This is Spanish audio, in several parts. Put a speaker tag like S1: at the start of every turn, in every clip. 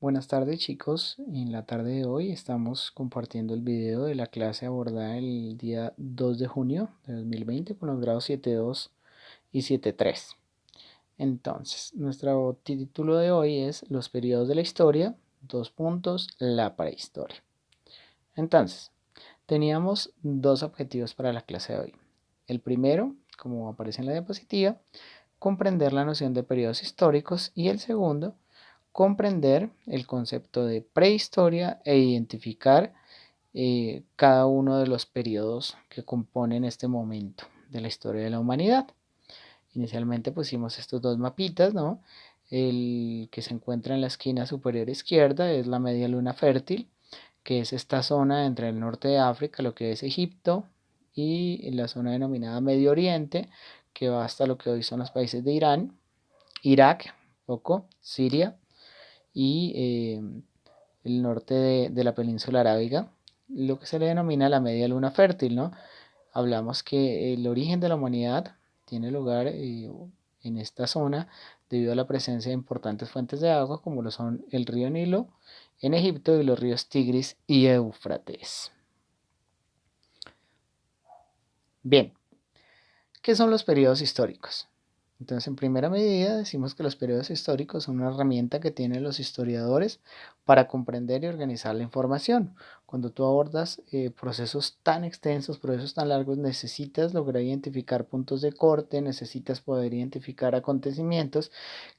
S1: Buenas tardes chicos, en la tarde de hoy estamos compartiendo el video de la clase abordada el día 2 de junio de 2020 con los grados 7.2 y 7.3. Entonces, nuestro título de hoy es Los periodos de la historia, la prehistoria. Entonces, teníamos dos objetivos para la clase de hoy. El primero, como aparece en la diapositiva, comprender la noción de periodos históricos, y el segundo, comprender el concepto de prehistoria e identificar cada uno de los periodos que componen este momento de la historia de la humanidad. Inicialmente pusimos estos dos mapitas, ¿no? El que se encuentra en la esquina superior izquierda es la media luna fértil, que es esta zona entre el norte de África, lo que es Egipto, y la zona denominada Medio Oriente, que va hasta lo que hoy son los países de Irán, Irak, poco, Siria y el norte de la península arábiga, lo que se le denomina la media luna fértil, ¿no? Hablamos que el origen de la humanidad tiene lugar en esta zona debido a la presencia de importantes fuentes de agua como lo son el río Nilo en Egipto y los ríos Tigris y Éufrates. Bien, ¿qué son los periodos históricos? Entonces, en primera medida, decimos que los periodos históricos son una herramienta que tienen los historiadores para comprender y organizar la información. Cuando tú abordas procesos tan extensos, procesos tan largos, necesitas lograr identificar puntos de corte, necesitas poder identificar acontecimientos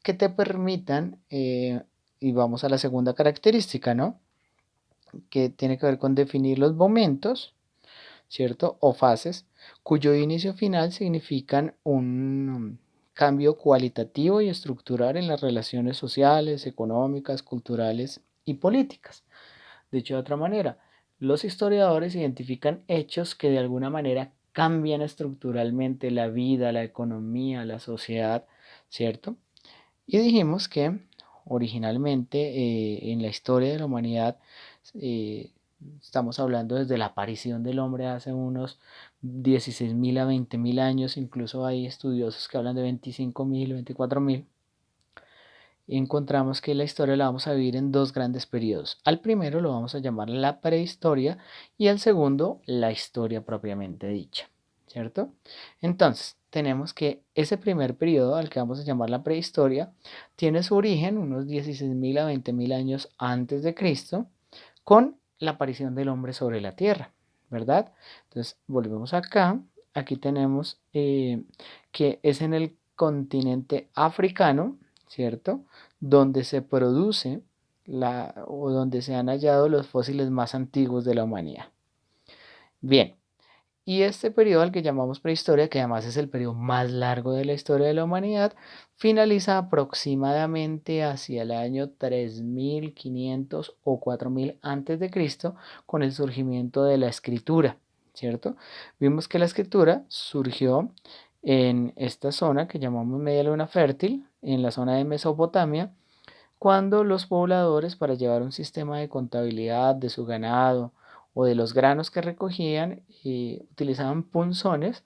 S1: que te permitan, y vamos a la segunda característica, ¿no? Que tiene que ver con definir los momentos, ¿cierto? O fases, cuyo inicio final significan un cambio cualitativo y estructural en las relaciones sociales, económicas, culturales y políticas. Dicho de otra manera, los historiadores identifican hechos que de alguna manera cambian estructuralmente la vida, la economía, la sociedad, ¿cierto? Y dijimos que originalmente en la historia de la humanidad eh, estamos hablando desde la aparición del hombre hace unos 16.000 a 20.000 años, incluso hay estudiosos que hablan de 25.000, 24.000. Y encontramos que la historia la vamos a dividir en dos grandes periodos. Al primero lo vamos a llamar la prehistoria y al segundo la historia propiamente dicha, ¿cierto? Entonces, tenemos que ese primer periodo, al que vamos a llamar la prehistoria, tiene su origen unos 16.000 a 20.000 años antes de Cristo, con la aparición del hombre sobre la tierra, ¿verdad? Entonces, volvemos acá. Aquí tenemos que es en el continente africano, ¿cierto? Donde se produce o donde se han hallado los fósiles más antiguos de la humanidad. Bien, y este periodo al que llamamos prehistoria, que además es el periodo más largo de la historia de la humanidad, finaliza aproximadamente hacia el año 3.500 o 4.000 antes de Cristo con el surgimiento de la escritura, ¿cierto? Vimos que la escritura surgió en esta zona que llamamos Media Luna Fértil, en la zona de Mesopotamia, cuando los pobladores, para llevar un sistema de contabilidad de su ganado o de los granos que recogían, utilizaban punzones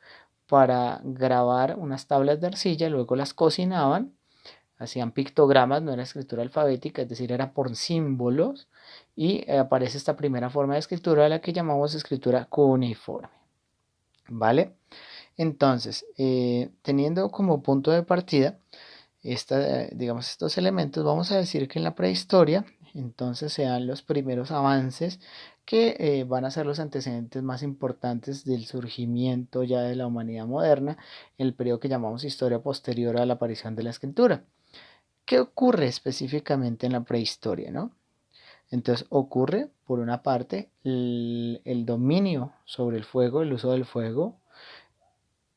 S1: para grabar unas tablas de arcilla, luego las cocinaban, hacían pictogramas, no era escritura alfabética, es decir, era por símbolos, y aparece esta primera forma de escritura, a la que llamamos escritura cuneiforme, ¿vale? Entonces, teniendo como punto de partida digamos, estos elementos, vamos a decir que en la prehistoria entonces se dan los primeros avances que van a ser los antecedentes más importantes del surgimiento ya de la humanidad moderna, el periodo que llamamos historia posterior a la aparición de la escritura. ¿Qué ocurre específicamente en la prehistoria, no? Entonces ocurre, por una parte, el dominio sobre el fuego, el uso del fuego,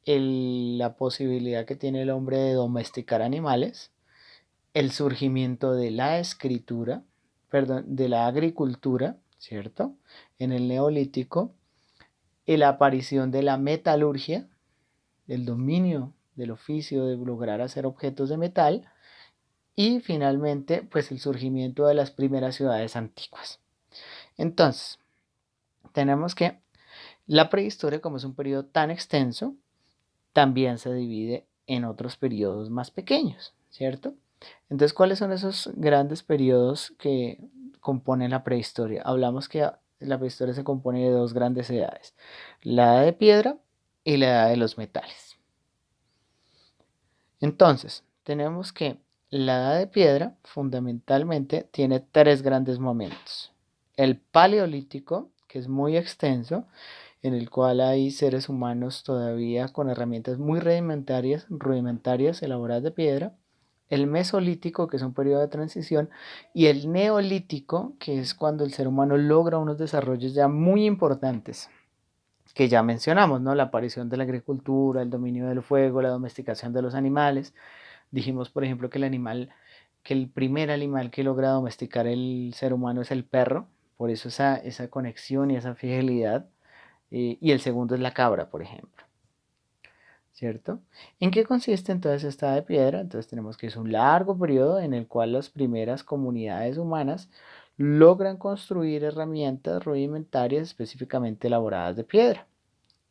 S1: la posibilidad que tiene el hombre de domesticar animales, el surgimiento de la escritura, perdón, de la agricultura, ¿cierto? En el Neolítico, la aparición de la metalurgia, el dominio del oficio de lograr hacer objetos de metal, y finalmente, pues el surgimiento de las primeras ciudades antiguas. Entonces, tenemos que la prehistoria, como es un periodo tan extenso, también se divide en otros periodos más pequeños, ¿cierto? Entonces, ¿cuáles son esos grandes periodos que componen la prehistoria? Hablamos que la prehistoria se compone de dos grandes edades, la edad de piedra y la edad de los metales. Entonces, tenemos que la edad de piedra fundamentalmente tiene tres grandes momentos. El paleolítico, que es muy extenso, en el cual hay seres humanos todavía con herramientas muy rudimentarias elaboradas de piedra. El mesolítico, que es un periodo de transición, y el neolítico, que es cuando el ser humano logra unos desarrollos ya muy importantes, que ya mencionamos, ¿no? La aparición de la agricultura, el dominio del fuego, la domesticación de los animales. Dijimos, por ejemplo, que el primer animal que logra domesticar el ser humano es el perro, por eso esa conexión y esa fidelidad. Y el segundo es la cabra, por ejemplo. ¿Cierto? ¿En qué consiste entonces esta edad de piedra? Entonces tenemos que es un largo periodo en el cual las primeras comunidades humanas logran construir herramientas rudimentarias específicamente elaboradas de piedra.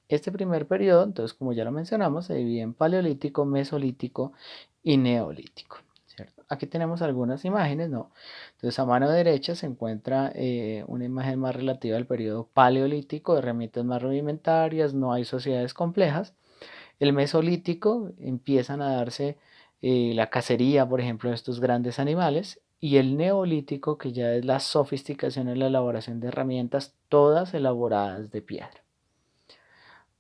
S1: Este primer periodo, entonces como ya lo mencionamos, se divide en paleolítico, mesolítico y neolítico. ¿Cierto? Aquí tenemos algunas imágenes, ¿no? Entonces a mano derecha se encuentra una imagen más relativa al periodo paleolítico, herramientas más rudimentarias, no hay sociedades complejas. El mesolítico empiezan a darse la cacería, por ejemplo, de estos grandes animales, y el neolítico, que ya es la sofisticación en la elaboración de herramientas, todas elaboradas de piedra.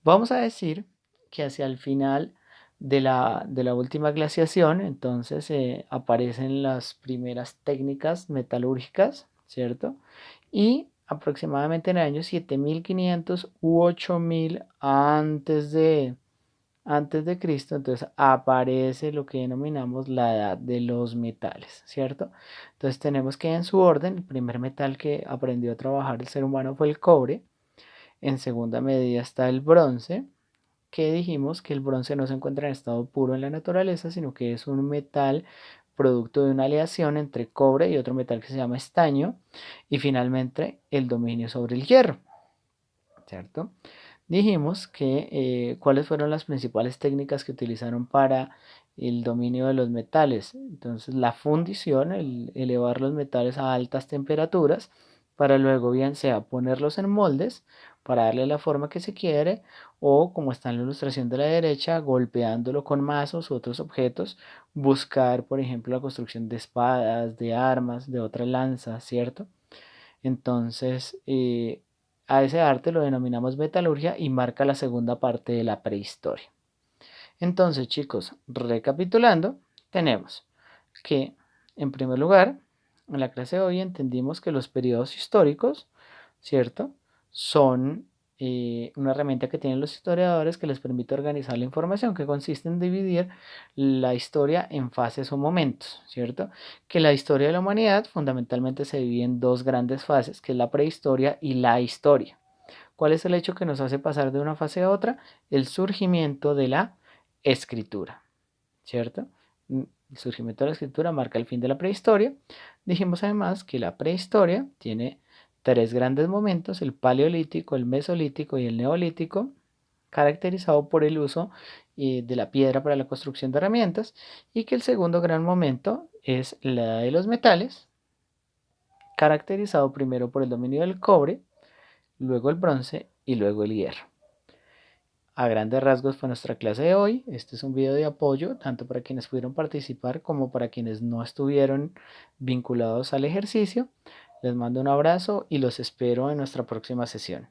S1: Vamos a decir que hacia el final de la última glaciación, entonces aparecen las primeras técnicas metalúrgicas, ¿cierto? Y aproximadamente en el año 7500 u 8000 antes de Cristo, entonces aparece lo que denominamos la edad de los metales, ¿cierto? Entonces tenemos que en su orden, el primer metal que aprendió a trabajar el ser humano fue el cobre, en segunda medida está el bronce, que dijimos que el bronce no se encuentra en estado puro en la naturaleza, sino que es un metal producto de una aleación entre cobre y otro metal que se llama estaño, y finalmente el dominio sobre el hierro, ¿cierto? Dijimos que cuáles fueron las principales técnicas que utilizaron para el dominio de los metales. Entonces, la fundición, el elevar los metales a altas temperaturas para luego bien sea ponerlos en moldes para darle la forma que se quiere o como está en la ilustración de la derecha, golpeándolo con mazos u otros objetos, buscar, por ejemplo, la construcción de espadas, de armas, de otras lanzas, ¿cierto? Entonces, a ese arte lo denominamos metalurgia y marca la segunda parte de la prehistoria. Entonces, chicos, recapitulando, tenemos que, en primer lugar, en la clase de hoy entendimos que los periodos históricos, ¿cierto? Son una herramienta que tienen los historiadores que les permite organizar la información, que consiste en dividir la historia en fases o momentos, ¿cierto? Que la historia de la humanidad fundamentalmente se divide en dos grandes fases, que es la prehistoria y la historia. ¿Cuál es el hecho que nos hace pasar de una fase a otra? El surgimiento de la escritura, ¿cierto? El surgimiento de la escritura marca el fin de la prehistoria. Dijimos además que la prehistoria tiene tres grandes momentos, el paleolítico, el mesolítico y el neolítico, caracterizado por el uso de la piedra para la construcción de herramientas, y que el segundo gran momento es la edad de los metales, caracterizado primero por el dominio del cobre, luego el bronce y luego el hierro. A grandes rasgos fue nuestra clase de hoy. Este es un video de apoyo tanto para quienes pudieron participar como para quienes no estuvieron vinculados al ejercicio. Les mando un abrazo y los espero en nuestra próxima sesión.